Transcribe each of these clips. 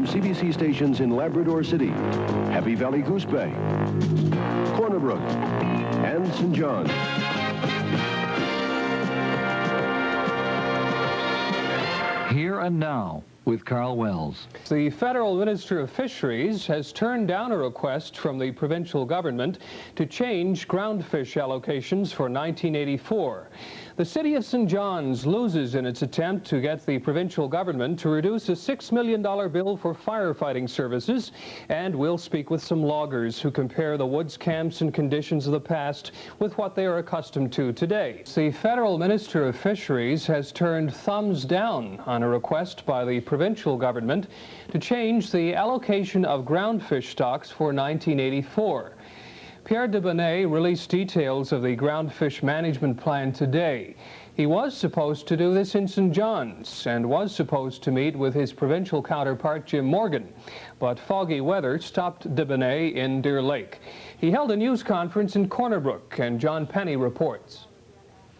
from CBC stations in Labrador City, Happy Valley Goose Bay, Corner Brook, and St. John. Here and Now with Carl Wells. The Federal Minister of Fisheries has turned down a request from the provincial government to change groundfish allocations for 1984. The city of St. John's loses in its attempt to get the provincial government to reduce a $6 million bill for firefighting services, and we'll speak with some loggers who compare the woods camps and conditions of the past with what they are accustomed to today. The Federal Minister of Fisheries has turned thumbs down on a request by the provincial government to change the allocation of groundfish stocks for 1984. Pierre de Bonnet released details of the groundfish management plan today. He was supposed to do this in St. John's and was supposed to meet with his provincial counterpart Jim Morgan, but foggy weather stopped de Bonnet in Deer Lake. He held a news conference in Corner Brook, and John Penny reports.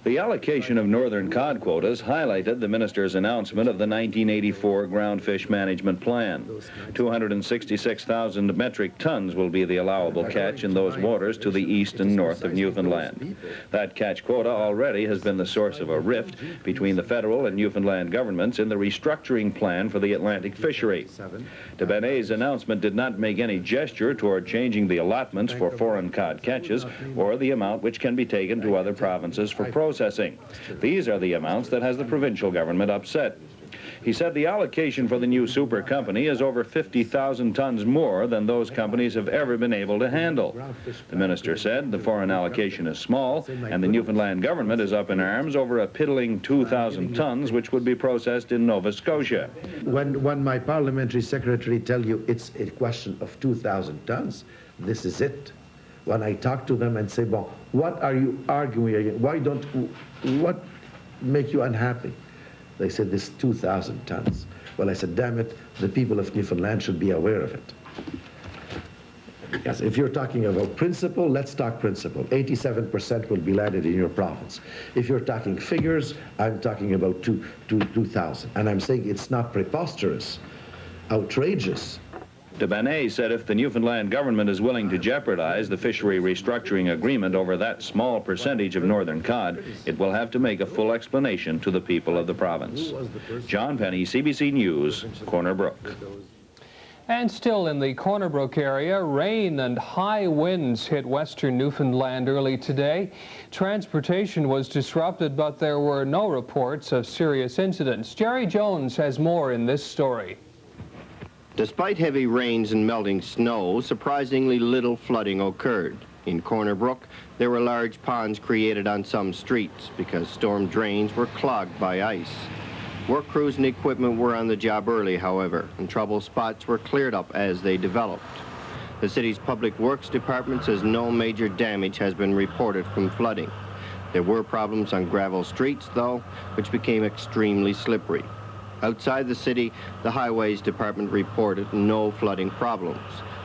The allocation of northern cod quotas highlighted the minister's announcement of the 1984 groundfish management plan. 266,000 metric tons will be the allowable catch in those waters to the east and north of Newfoundland. That catch quota already has been the source of a rift between the federal and Newfoundland governments in the restructuring plan for the Atlantic fishery. De Bonnet's announcement did not make any gesture toward changing the allotments for foreign cod catches or the amount which can be taken to other provinces for processing. These are the amounts that has the provincial government upset. He said the allocation for the new super company is over 50,000 tons more than those companies have ever been able to handle. The minister said the foreign allocation is small, and the Newfoundland government is up in arms over a piddling 2,000 tons which would be processed in Nova Scotia. When my parliamentary secretary tells you it's a question of 2,000 tons, this is it. When I talk to them and say, well, what are you arguing against? What make you unhappy? They said, this 2,000 tons. Well, I said, damn it, the people of Newfoundland should be aware of it. Because if you're talking about principle, let's talk principle. 87% will be landed in your province. If you're talking figures, I'm talking about 2,000. And I'm saying it's not preposterous, outrageous. De Bonnet said if the Newfoundland government is willing to jeopardize the fishery restructuring agreement over that small percentage of northern cod, it will have to make a full explanation to the people of the province. John Penny, CBC News, Corner Brook. And still in the Corner Brook area, rain and high winds hit western Newfoundland early today. Transportation was disrupted, but there were no reports of serious incidents. Jerry Jones has more in this story. Despite heavy rains and melting snow, surprisingly little flooding occurred. In Corner Brook, there were large ponds created on some streets because storm drains were clogged by ice. Work crews and equipment were on the job early, however, and trouble spots were cleared up as they developed. The city's Public Works Department says no major damage has been reported from flooding. There were problems on gravel streets, though, which became extremely slippery. Outside the city, the Highways Department reported no flooding problems.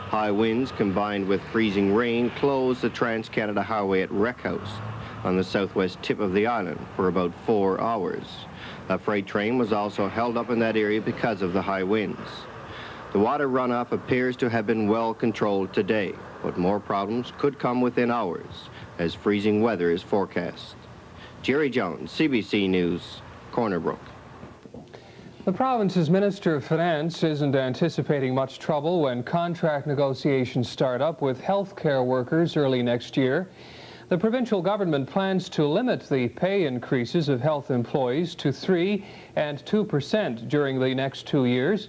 High winds combined with freezing rain closed the Trans-Canada Highway at Wreck House on the southwest tip of the island for about 4 hours. A freight train was also held up in that area because of the high winds. The water runoff appears to have been well controlled today, but more problems could come within hours as freezing weather is forecast. Jerry Jones, CBC News, Corner Brook. The province's Minister of Finance isn't anticipating much trouble when contract negotiations start up with health care workers early next year. The provincial government plans to limit the pay increases of health employees to 3% and 2% during the next 2 years.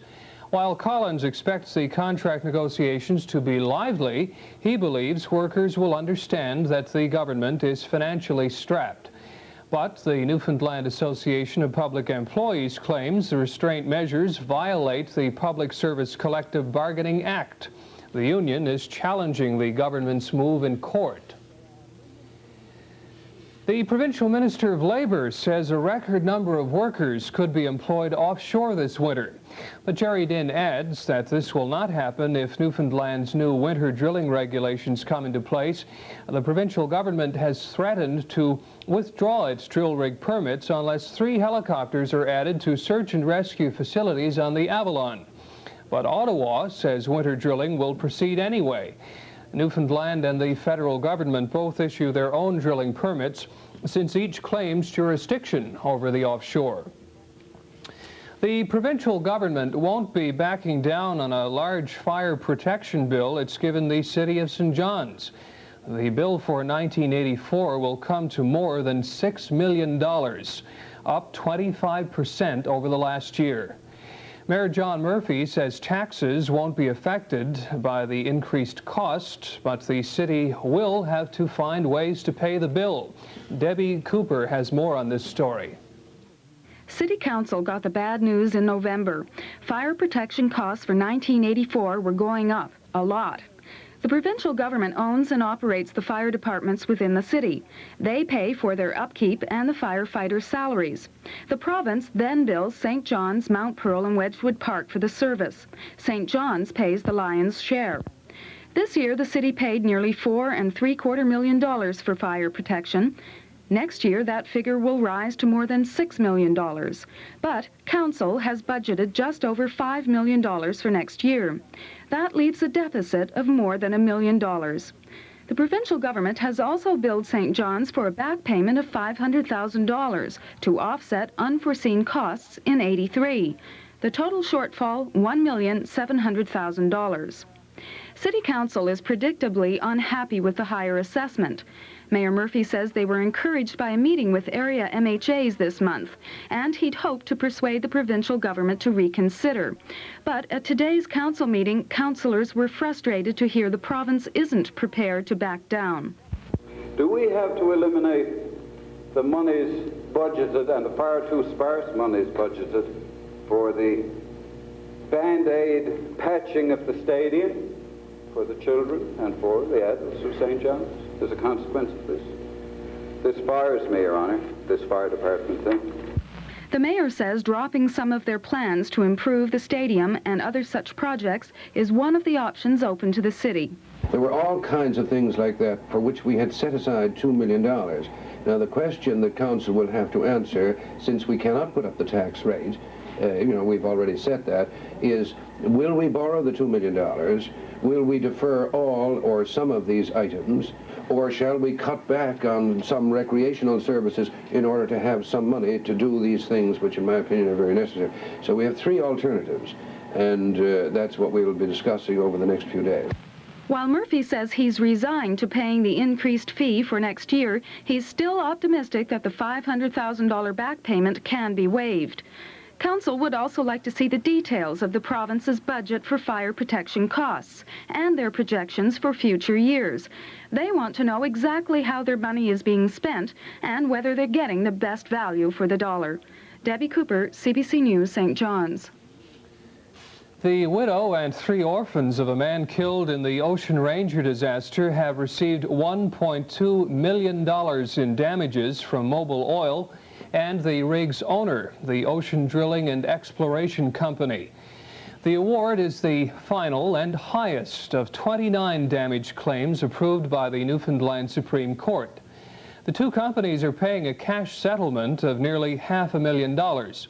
While Collins expects the contract negotiations to be lively, he believes workers will understand that the government is financially strapped. But the Newfoundland Association of Public Employees claims the restraint measures violate the Public Service Collective Bargaining Act. The union is challenging the government's move in court. The provincial minister of Labour says a record number of workers could be employed offshore this winter. But Jerry Dinn adds that this will not happen if Newfoundland's new winter drilling regulations come into place. The provincial government has threatened to withdraw its drill rig permits unless 3 helicopters are added to search and rescue facilities on the Avalon. But Ottawa says winter drilling will proceed anyway. Newfoundland and the federal government both issue their own drilling permits, since each claims jurisdiction over the offshore. The provincial government won't be backing down on a large fire protection bill it's given the city of St. John's. The bill for 1984 will come to more than $6 million, up 25% over the last year. Mayor John Murphy says taxes won't be affected by the increased cost, but the city will have to find ways to pay the bill. Debbie Cooper has more on this story. City Council got the bad news in November. Fire protection costs for 1984 were going up a lot. The provincial government owns and operates the fire departments within the city. They pay for their upkeep and the firefighters' salaries. The province then bills St. John's, Mount Pearl, and Wedgwood Park for the service. St. John's pays the lion's share. This year, the city paid nearly $4.75 million for fire protection. Next year, that figure will rise to more than $6 million. But Council has budgeted just over $5 million for next year. That leaves a deficit of more than $1 million. The provincial government has also billed St. John's for a back payment of $500,000 to offset unforeseen costs in '83. The total shortfall, $1,700,000. City Council is predictably unhappy with the higher assessment. Mayor Murphy says they were encouraged by a meeting with area MHAs this month, and he'd hoped to persuade the provincial government to reconsider. But at today's council meeting, councillors were frustrated to hear the province isn't prepared to back down. Do we have to eliminate the monies budgeted, and the far too sparse monies budgeted, for the Band-Aid patching of the stadium for the children and for the adults of St. John's? As a consequence of this. This fires me, Your Honor, this fire department thing. The mayor says dropping some of their plans to improve the stadium and other such projects is one of the options open to the city. There were all kinds of things like that for which we had set aside $2 million. Now the question the council will have to answer, since we cannot put up the tax rate, we've already set that, is will we borrow the $2 million? Will we defer all or some of these items? Or shall we cut back on some recreational services in order to have some money to do these things, which in my opinion are very necessary? So we have three alternatives, and that's what we will be discussing over the next few days. While Murphy says he's resigned to paying the increased fee for next year, he's still optimistic that the $500,000 back payment can be waived. Council would also like to see the details of the province's budget for fire protection costs and their projections for future years. They want to know exactly how their money is being spent and whether they're getting the best value for the dollar. Debbie Cooper, CBC News, St. John's. The widow and 3 orphans of a man killed in the Ocean Ranger disaster have received $1.2 million in damages from Mobil Oil and the rig's owner, the Ocean Drilling and Exploration Company. The award is the final and highest of 29 damage claims approved by the Newfoundland Supreme Court. The 2 companies are paying a cash settlement of nearly $500,000.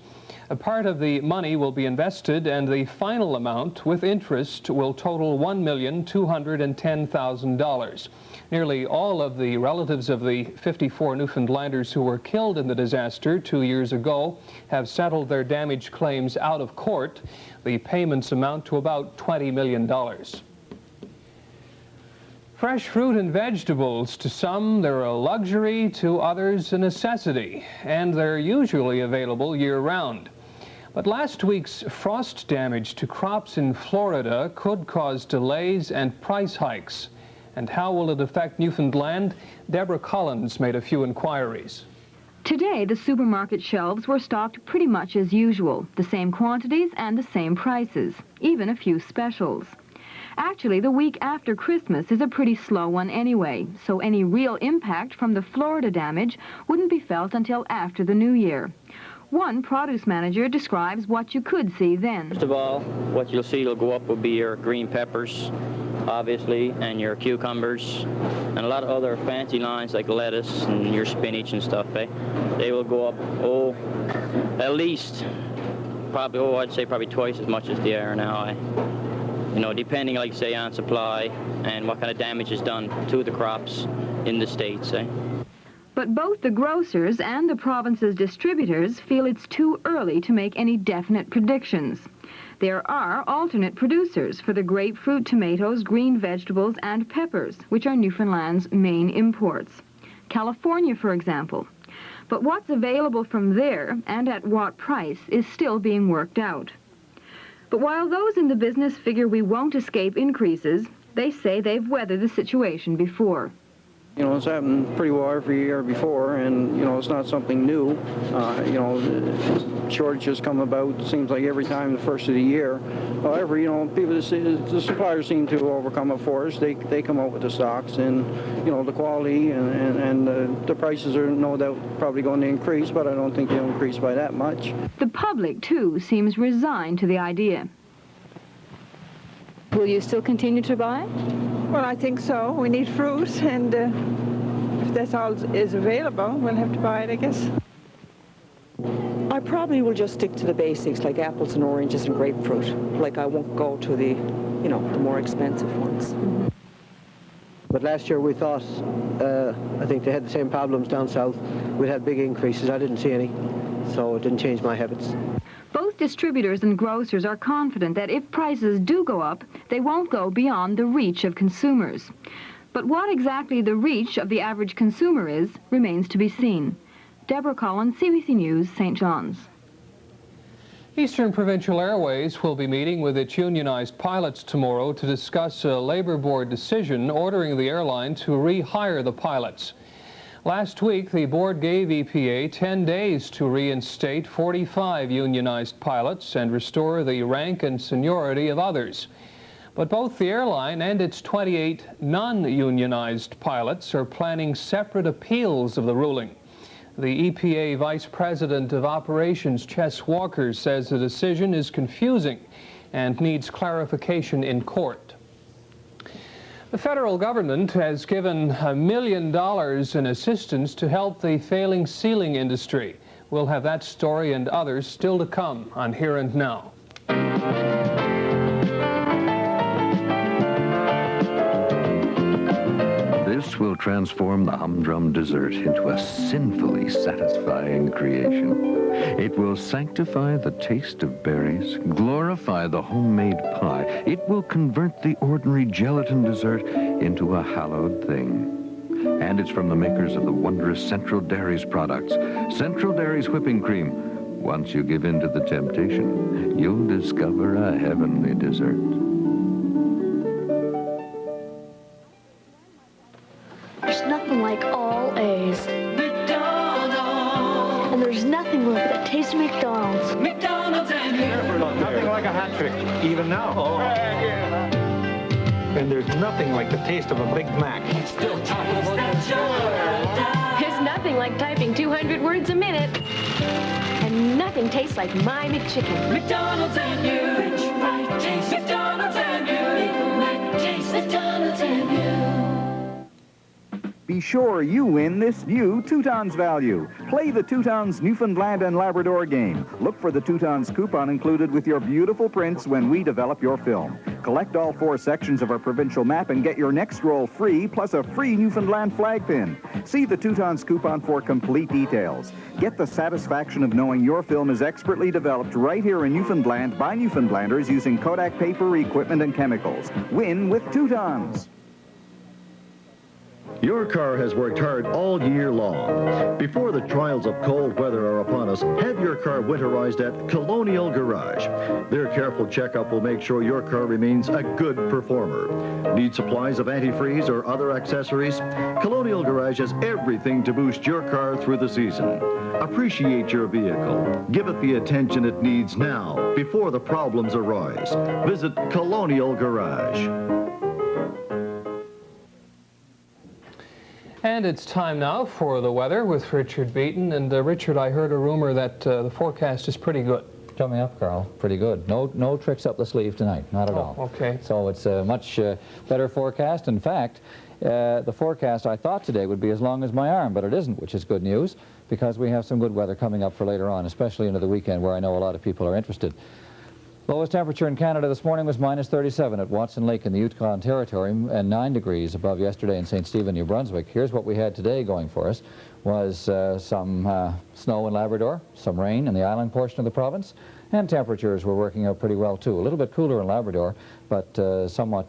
A part of the money will be invested, and the final amount, with interest, will total $1,210,000. Nearly all of the relatives of the 54 Newfoundlanders who were killed in the disaster 2 years ago have settled their damage claims out of court. The payments amount to about $20 million. Fresh fruit and vegetables, to some they're a luxury, to others a necessity, and they're usually available year-round. But last week's frost damage to crops in Florida could cause delays and price hikes. And how will it affect Newfoundland? Deborah Collins made a few inquiries. Today, the supermarket shelves were stocked pretty much as usual, the same quantities and the same prices, even a few specials. Actually, the week after Christmas is a pretty slow one anyway, so any real impact from the Florida damage wouldn't be felt until after the New Year. One produce manager describes what you could see then. First of all, what you'll see will go up will be your green peppers, obviously, and your cucumbers, and a lot of other fancy lines like lettuce and your spinach and stuff. They will go up, at least probably, I'd say probably twice as much as they are now. You know, depending, like say, on supply and what kind of damage is done to the crops in the States. But both the grocers and the province's distributors feel it's too early to make any definite predictions. There are alternate producers for the grapefruit, tomatoes, green vegetables, and peppers, which are Newfoundland's main imports. California, for example. But what's available from there and at what price is still being worked out. But while those in the business figure we won't escape increases, they say they've weathered the situation before. You know, it's happened pretty well every year before, and, you know, it's not something new. You know, shortages come about, it seems like every time the first of the year. However, you know, the suppliers seem to overcome it for us. They come out with the stocks, and, you know, the quality and the prices are no doubt probably going to increase, but I don't think they'll increase by that much. The public, too, seems resigned to the idea. Will you still continue to buy? Well, I think so. We need fruit, and if that's all is available, we'll have to buy it, I guess. I probably will just stick to the basics, like apples and oranges and grapefruit. Like, I won't go to the, you know, the more expensive ones. But last year we thought, I think they had the same problems down south. We'd had big increases. I didn't see any, so it didn't change my habits. Both distributors and grocers are confident that if prices do go up, they won't go beyond the reach of consumers. But what exactly the reach of the average consumer is remains to be seen. Deborah Collins, CBC News, St. John's. Eastern Provincial Airways will be meeting with its unionized pilots tomorrow to discuss a Labour Board decision ordering the airline to rehire the pilots. Last week, the board gave EPA 10 days to reinstate 45 unionized pilots and restore the rank and seniority of others. But both the airline and its 28 non-unionized pilots are planning separate appeals of the ruling. The EPA Vice President of Operations, Chess Walker, says the decision is confusing and needs clarification in court. The federal government has given $1 million in assistance to help the failing sealing industry. We'll have that story and others still to come on Here and Now. This will transform the humdrum dessert into a sinfully satisfying creation. It will sanctify the taste of berries, glorify the homemade pie. It will convert the ordinary gelatin dessert into a hallowed thing. And it's from the makers of the wondrous Central Dairies products. Central Dairies whipping cream. Once you give in to the temptation, you'll discover a heavenly dessert. There's nothing like all A's. McDonald's. And there's nothing like that tastes of McDonald's. McDonald's and nothing like a hat trick, even now. Oh. And there's nothing like the taste of a Big Mac. Still talking about that. There's nothing like typing 200 words a minute. And nothing tastes like my McChicken. McDonald's and you. Rich, right taste. McDonald's and you. Big Mac taste. McDonald's and you. Be sure you win this new Teutons value. Play the Teutons Newfoundland and Labrador game. Look for the Teutons coupon included with your beautiful prints when we develop your film. Collect all 4 sections of our provincial map and get your next roll free, plus a free Newfoundland flag pin. See the Teutons coupon for complete details. Get the satisfaction of knowing your film is expertly developed right here in Newfoundland by Newfoundlanders using Kodak paper, equipment, and chemicals. Win with Teutons. Your car has worked hard all year long. Before the trials of cold weather are upon us, have your car winterized at Colonial Garage. Their careful checkup will make sure your car remains a good performer. Need supplies of antifreeze or other accessories? Colonial Garage has everything to boost your car through the season. Appreciate your vehicle. Give it the attention it needs now, before the problems arise. Visit Colonial Garage. And it's time now for the weather with Richard Beaton. And Richard, I heard a rumor that the forecast is pretty good. Tell me up, Carl. Pretty good. No tricks up the sleeve tonight. Not at all. Okay. So it's a much better forecast. In fact, the forecast I thought today would be as long as my arm, but it isn't, which is good news. because we have some good weather coming up for later on, especially into the weekend where I know a lot of people are interested. Lowest temperature in Canada this morning was -37 at Watson Lake in the Yukon Territory and 9 degrees above yesterday in St. Stephen, New Brunswick. Here's what we had today going for us was some snow in Labrador, some rain in the island portion of the province, and temperatures were working out pretty well too. A little bit cooler in Labrador, but somewhat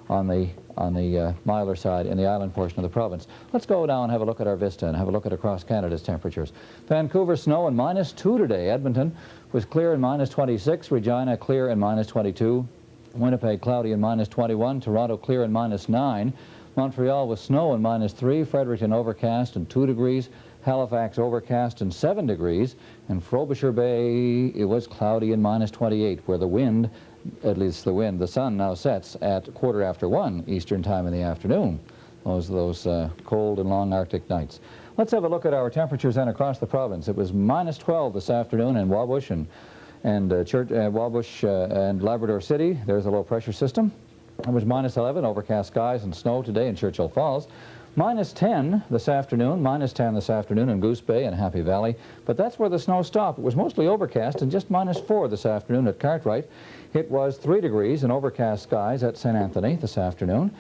on the milder side in the island portion of the province. Let's go now and have a look at our vista and have a look at across Canada's temperatures. Vancouver snow and -2 today. Edmonton was clear and -26. Regina clear and -22. Winnipeg cloudy and -21. Toronto clear and -9. Montreal with snow and -3. Fredericton overcast and 2 degrees. Halifax overcast and 7 degrees. And Frobisher Bay, it was cloudy and -28, where the wind, at least the wind, the sun now sets at 1:15 Eastern time in the afternoon. Those cold and long Arctic nights. Let's have a look at our temperatures then across the province. It was -12 this afternoon in Wabush and Labrador City. There's a low pressure system. It was -11, overcast skies and snow today in Churchill Falls. -10 this afternoon, -10 this afternoon in Goose Bay and Happy Valley. But that's where the snow stopped. It was mostly overcast and just -4 this afternoon at Cartwright. It was 3 degrees and overcast skies at St. Anthony this afternoon.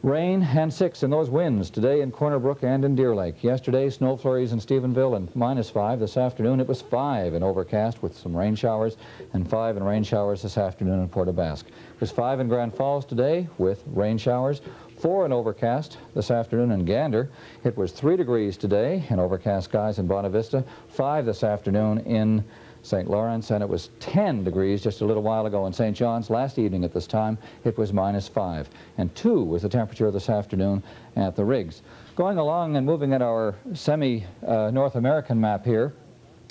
Rain and 6 in those winds today in Corner Brook and in Deer Lake. Yesterday, snow flurries in Stephenville and -5. This afternoon, it was 5 in overcast with some rain showers and 5 in rain showers this afternoon in Port aux Basques. It was 5 in Grand Falls today with rain showers, 4 in overcast this afternoon in Gander. It was 3 degrees today in overcast skies in Bonavista, 5 this afternoon in St. Lawrence, and it was 10 degrees just a little while ago in St. John's. Last evening at this time, it was -5. And 2 was the temperature this afternoon at the rigs. Going along and moving at our semi-North American map here,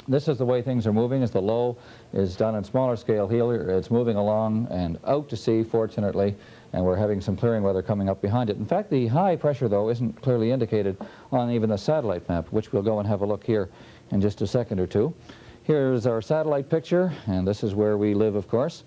this is the way things are moving as the low is done on smaller scale here. It's moving along and out to sea, fortunately, and we're having some clearing weather coming up behind it. In fact, the high pressure, though, isn't clearly indicated on even the satellite map, which we'll go and have a look here in just a second or two. Here's our satellite picture, and this is where we live, of course,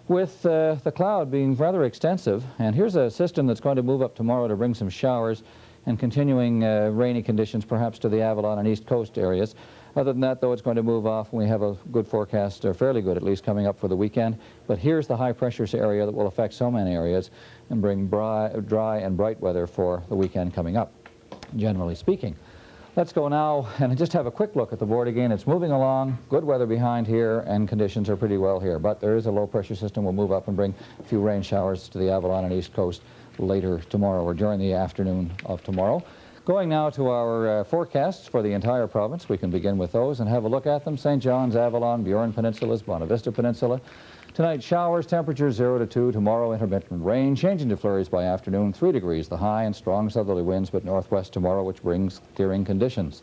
with the cloud being rather extensive. And here's a system that's going to move up tomorrow to bring some showers and continuing rainy conditions, perhaps to the Avalon and East Coast areas. Other than that, though, it's going to move off, and we have a good forecast, or fairly good at least, coming up for the weekend. But here's the high pressure area that will affect so many areas and bring dry and bright weather for the weekend coming up, generally speaking. Let's go now and just have a quick look at the board again. It's moving along, good weather behind here, and conditions are pretty well here. But there is a low pressure system. We'll move up and bring a few rain showers to the Avalon and East Coast later tomorrow or during the afternoon of tomorrow. Going now to our forecasts for the entire province. We can begin with those and have a look at them. St. John's, Avalon, Burin Peninsulas, Bonavista Peninsula. Tonight, showers, temperature 0 to 2. Tomorrow, intermittent rain, changing to flurries by afternoon, 3 degrees the high, and strong southerly winds, but northwest tomorrow, which brings clearing conditions.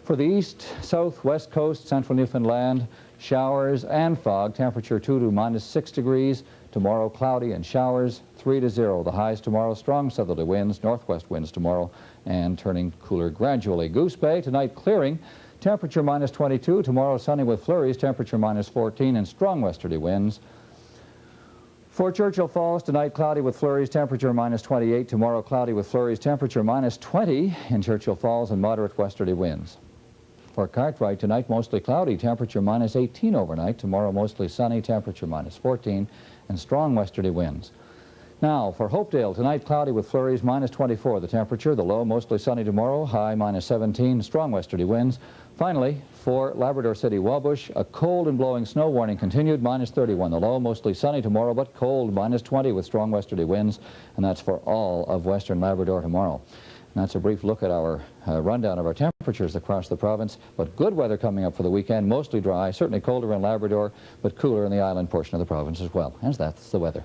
For the east, south, west coast, central Newfoundland, showers and fog, temperature 2 to -6 degrees. Tomorrow, cloudy and showers, 3 to 0. The highs tomorrow, strong southerly winds, northwest winds tomorrow, and turning cooler gradually. Goose Bay, tonight clearing. Temperature -22, tomorrow sunny with flurries, temperature -14 and strong westerly winds. For Churchill Falls, tonight cloudy with flurries, temperature -28, tomorrow cloudy with flurries, temperature -20 in Churchill Falls and moderate westerly winds. For Cartwright, tonight mostly cloudy, temperature -18 overnight, tomorrow mostly sunny, temperature -14 and strong westerly winds. Now, for Hopedale, tonight cloudy with flurries, -24 the temperature, the low mostly sunny tomorrow, high -17, strong westerly winds. Finally, for Labrador City, Wabush, a cold and blowing snow warning continued, -31 the low, mostly sunny tomorrow, but cold, -20 with strong westerly winds, and that's for all of western Labrador tomorrow. And that's a brief look at our rundown of our temperatures across the province, but good weather coming up for the weekend, mostly dry, certainly colder in Labrador, but cooler in the island portion of the province as well. And that's the weather.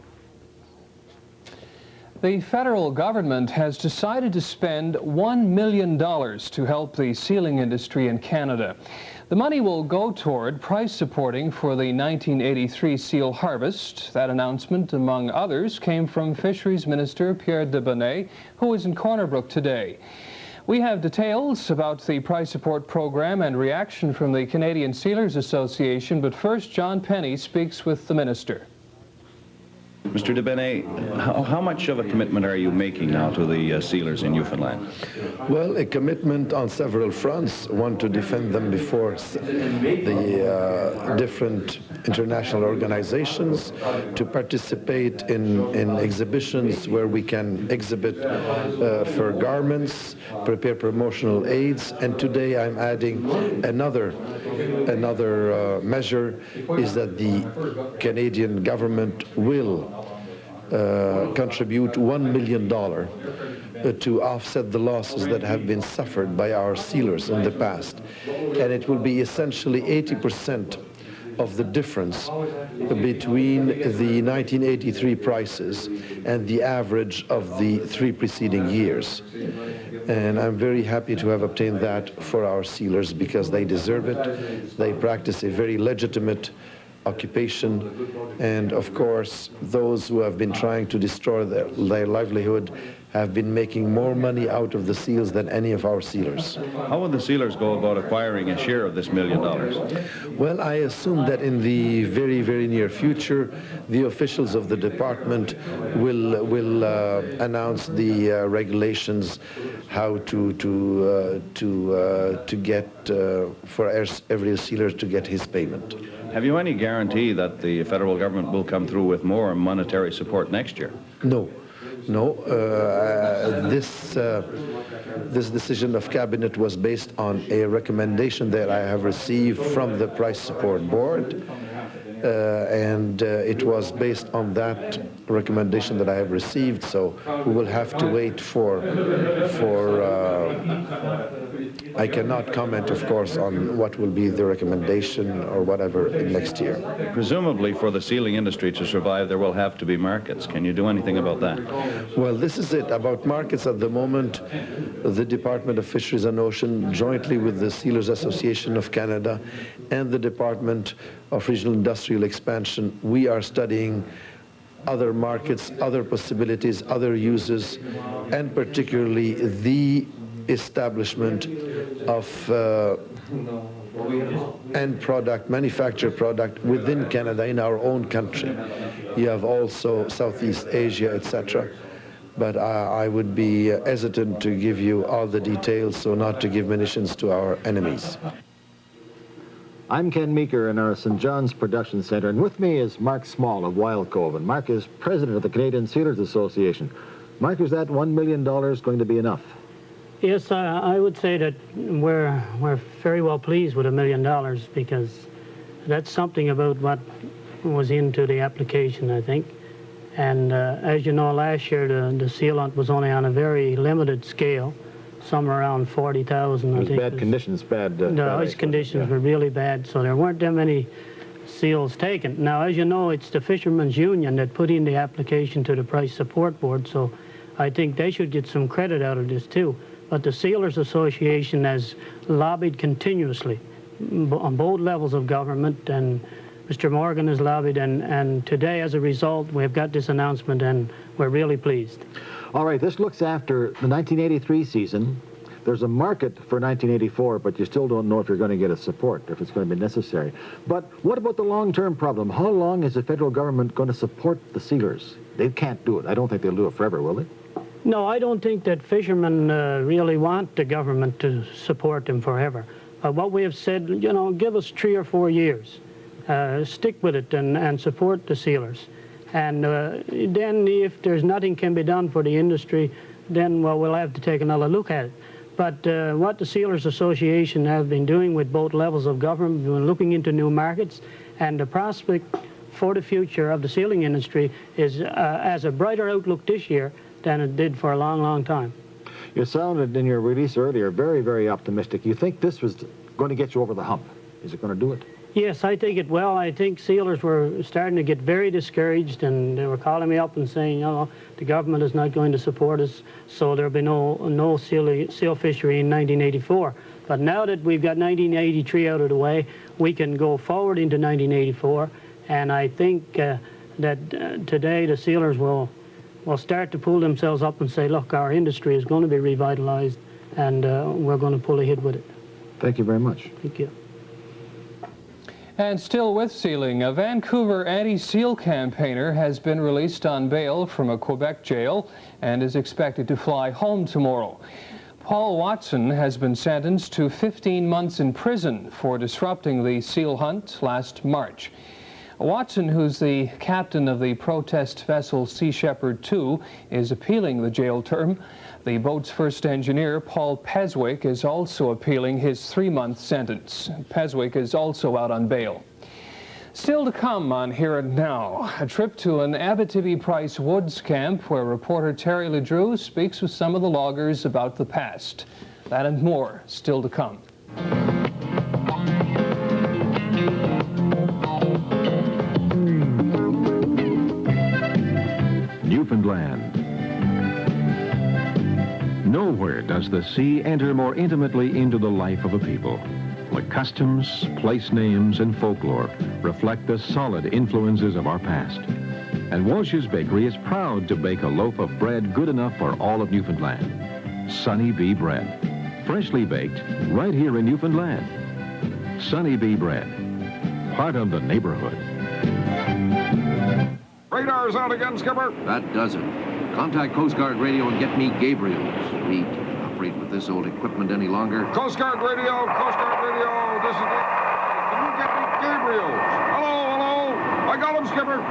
The federal government has decided to spend $1 million to help the sealing industry in Canada. The money will go toward price supporting for the 1983 seal harvest. That announcement, among others, came from Fisheries Minister Pierre de Bonnet, who is in Corner Brook today. We have details about the price support program and reaction from the Canadian Sealers Association, but first, John Penny speaks with the minister. Mr. de Benet, how much of a commitment are you making now to the sealers in Newfoundland? Well, a commitment on several fronts. One, to defend them before the different international organizations, to participate in exhibitions where we can exhibit for garments, prepare promotional aids, and today I'm adding another measure is that the Canadian government will contribute $1 million to offset the losses that have been suffered by our sealers in the past. And it will be essentially 80% of the difference between the 1983 prices and the average of the 3 preceding years. And I'm very happy to have obtained that for our sealers because they deserve it. They practice a very legitimate occupation, and of course those who have been trying to destroy their livelihood have been making more money out of the seals than any of our sealers. How will the sealers go about acquiring a share of this $1 million? Well, I assume that in the very, very near future, the officials of the department will announce the regulations how to get for every sealer to get his payment. Have you any guarantee that the federal government will come through with more monetary support next year? No. No, this decision of cabinet was based on a recommendation that I have received from the Price Support Board, and it was based on that recommendation that I have received. So we will have to wait for I cannot comment, of course, on what will be the recommendation or whatever next year. Presumably, for the sealing industry to survive, there will have to be markets. Can you do anything about that? Well, this is it. About markets at the moment, the Department of Fisheries and Ocean, jointly with the Sealers Association of Canada and the Department of Regional Industrial Expansion, we are studying other markets, other possibilities, other uses, and particularly the establishment of end product, manufactured product within Canada, in our own country. You have also Southeast Asia, etc. But I would be hesitant to give you all the details, so not to give munitions to our enemies. I'm Ken Meeker in our St. John's Production Center, and with me is Mark Small of Wild Cove, and Mark is president of the Canadian Sealers Association. Mark, is that $1 million going to be enough? Yes, I would say that we're very well pleased with $1 million because that's something about what was into the application, I think. And as you know, last year the sealant was only on a very limited scale, somewhere around 40,000. It was bad conditions, the ice conditions were really bad, so there weren't that many seals taken. Now, as you know, it's the Fishermen's Union that put in the application to the Price Support Board, so I think they should get some credit out of this too. But the Sealers Association has lobbied continuously on both levels of government, and Mr. Morgan has lobbied, and today, as a result, we've got this announcement, and we're really pleased. All right, this looks after the 1983 season. There's a market for 1984, but you still don't know if you're going to get a support, if it's going to be necessary. But what about the long-term problem? How long is the federal government going to support the sealers? They can't do it. I don't think they'll do it forever, will they? No, I don't think that fishermen really want the government to support them forever. What we have said, you know, give us 3 or 4 years. Stick with it and support the sealers. And then if there's nothing can be done for the industry, then, well, we'll have to take another look at it. But what the Sealers Association have been doing with both levels of government, we've been looking into new markets, and the prospect for the future of the sealing industry is has a brighter outlook this year than it did for a long, long time. You sounded in your release earlier very, very optimistic. You think this was going to get you over the hump? Is it going to do it? Yes, I think it will. I think sealers were starting to get very discouraged, and they were calling me up and saying, you know, the government is not going to support us, so there'll be no seal fishery in 1984. But now that we've got 1983 out of the way, we can go forward into 1984, and I think that today the sealers will start to pull themselves up and say, look, our industry is going to be revitalized, and we're going to pull ahead with it. Thank you very much. Thank you. And still with sealing, a Vancouver anti-seal campaigner has been released on bail from a Quebec jail and is expected to fly home tomorrow. Paul Watson has been sentenced to 15 months in prison for disrupting the seal hunt last March. Watson, who's the captain of the protest vessel Sea Shepherd 2, is appealing the jail term. The boat's first engineer, Paul Peswick, is also appealing his 3-month sentence. Peswick is also out on bail. Still to come on Here and Now, a trip to an Abitibi-Price Woods camp where reporter Terry LeDrew speaks with some of the loggers about the past. That and more still to come. Newfoundland. Nowhere does the sea enter more intimately into the life of a people. The customs, place names, and folklore reflect the solid influences of our past. And Walsh's Bakery is proud to bake a loaf of bread good enough for all of Newfoundland. Sunny Bee Bread. Freshly baked right here in Newfoundland. Sunny Bee Bread. Part of the neighborhood. Radar's out again, Skipper. That does it. Contact Coast Guard Radio and get me Gabriels. We can't operate with this old equipment any longer. Coast Guard Radio, Coast Guard Radio, this is Can you get me Gabriels? Hello, hello. I got him, Skipper.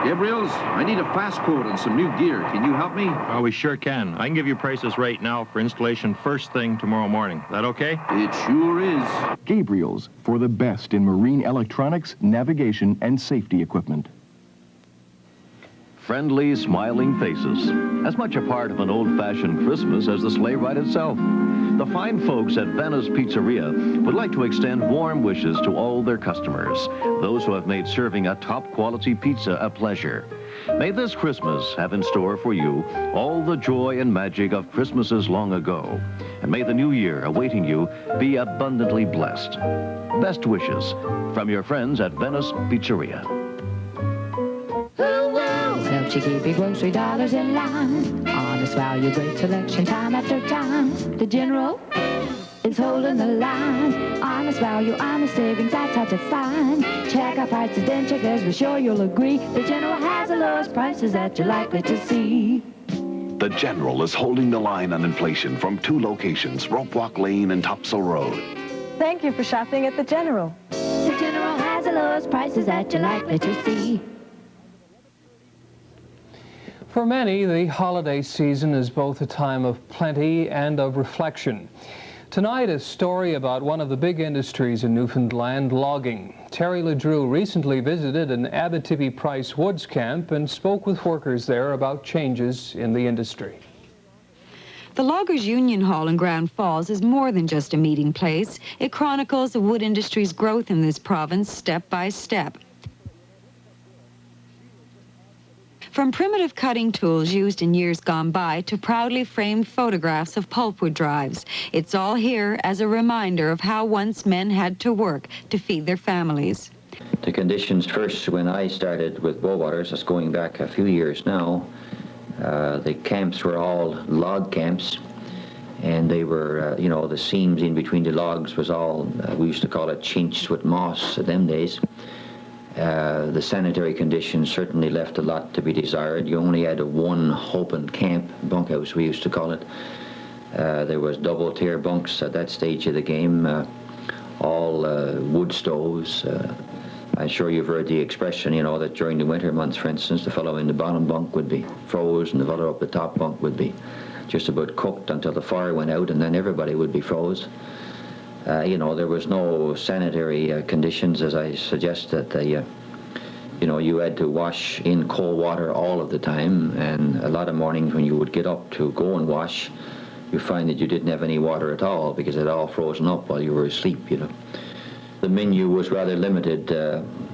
Gabriels, I need a fast quote and some new gear. Can you help me? Oh, we sure can. I can give you prices right now for installation first thing tomorrow morning. Is that okay? It sure is. Gabriels, for the best in marine electronics, navigation, and safety equipment. Friendly, smiling faces, as much a part of an old-fashioned Christmas as the sleigh ride itself. The fine folks at Venice Pizzeria would like to extend warm wishes to all their customers, those who have made serving a top-quality pizza a pleasure. May this Christmas have in store for you all the joy and magic of Christmases long ago, and may the new year awaiting you be abundantly blessed. Best wishes from your friends at Venice Pizzeria. No cheeky big grocery dollars in line. Honest value, great selection, time after time. The General is holding the line. Honest value, honest savings, that's hard to find. Check our prices, then check us, we're sure you'll agree. The General has the lowest prices that you're likely to see. The General is holding the line on inflation from 2 locations, Rope Walk Lane and Topsail Road. Thank you for shopping at the General. The General has the lowest prices that you're likely to see. For many, the holiday season is both a time of plenty and of reflection. Tonight, a story about one of the big industries in Newfoundland, logging. Terry LeDrew recently visited an Abitibi-Price Woods camp and spoke with workers there about changes in the industry. The Loggers Union Hall in Grand Falls is more than just a meeting place. It chronicles the wood industry's growth in this province step by step. From primitive cutting tools used in years gone by to proudly framed photographs of pulpwood drives, it's all here as a reminder of how once men had to work to feed their families. The conditions first when I started with Bowwaters, that's going back a few years now, the camps were all log camps, and they were, you know, the seams in between the logs was all, we used to call it chinched with moss at them days. The sanitary conditions certainly left a lot to be desired. You only had a one open camp, bunkhouse we used to call it. There was double tier bunks at that stage of the game, all wood stoves. I'm sure you've heard the expression, you know, that during the winter months, for instance, the fellow in the bottom bunk would be froze and the fellow up the top bunk would be just about cooked until the fire went out, and then everybody would be froze. You know, there was no sanitary conditions, as I suggest that, you know, you had to wash in cold water all of the time, and a lot of mornings when you would get up to go and wash, you find that you didn't have any water at all because it had all frozen up while you were asleep, you know. The menu was rather limited.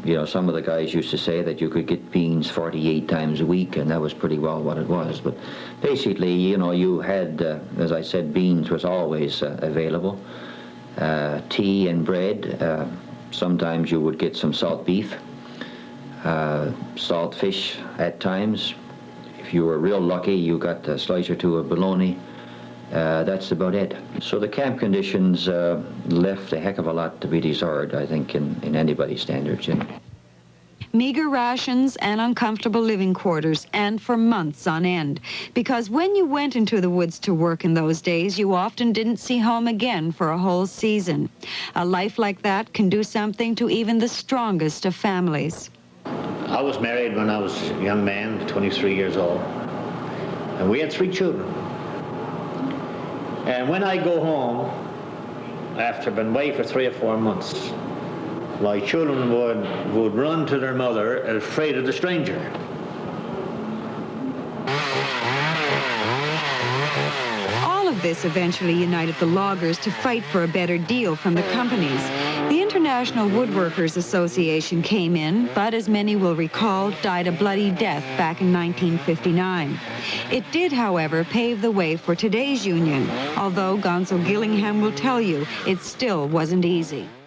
You know, some of the guys used to say that you could get beans 48 times a week, and that was pretty well what it was. But basically, you know, you had, as I said, beans was always available. Tea and bread. Sometimes you would get some salt beef, salt fish at times. If you were real lucky, you got a slice or two of bologna, That's about it. So the camp conditions left a heck of a lot to be desired, I think, in anybody's standards. Meager rations and uncomfortable living quarters, and for months on end. Because when you went into the woods to work in those days, you often didn't see home again for a whole season. A life like that can do something to even the strongest of families. I was married when I was a young man, 23 years old, and we had 3 children. And when I go home, after being away for 3 or 4 months, my children would run to their mother afraid of the stranger. All of this eventually united the loggers to fight for a better deal from the companies. The International Woodworkers Association came in, but as many will recall, died a bloody death back in 1959. It did, however, pave the way for today's union, although Gonzo Gillingham will tell you it still wasn't easy.